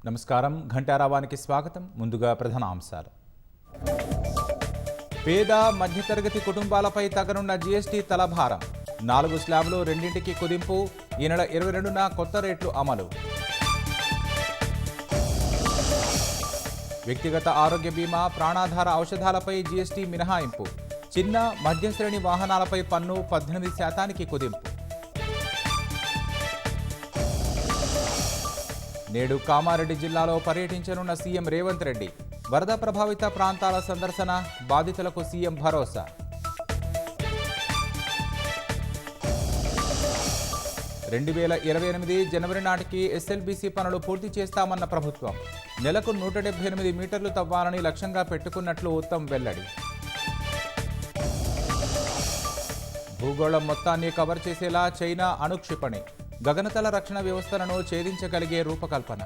నమస్కారం ఘంటారావానికి స్వాగతం. ముందుగా ప్రధాన అంశాలు. పేద మధ్యతరగతి కుటుంబాలపై తగనున్న జీఎస్టీ తలభారం. 4 స్లాబ్లు రెండింటికి కుదింపు. ఈ నెల 22న కొత్త రేట్లు అమలు. వ్యక్తిగత ఆరోగ్య బీమా, ప్రాణాధార ఔషధాలపై జీఎస్టీ మినహాయింపు. చిన్న మధ్యశ్రేణి వాహనాలపై పన్ను 18% కుదింపు. నేడు కామారెడ్డి జిల్లాలో పర్యటించనున్న సీఎం రేవంత్ రెడ్డి. వరద ప్రభావిత ప్రాంతాల సందర్శన, బాధితులకు సీఎం భరోసా. రెండు 2028 జనవరి నాటికి ఎస్ఎల్బీసీ పనులు పూర్తి చేస్తామన్న ప్రభుత్వం. నెలకు 178 మీటర్లు తవ్వాలని లక్ష్యంగా పెట్టుకున్నట్లు ఉత్తమ్ వెల్లడి. భూగోళం మొత్తాన్ని కవర్ చేసేలా చైనా అణుక్షిపణి. గగనతల రక్షణ వ్యవస్థలను ఛేదించగలిగే రూపకల్పన.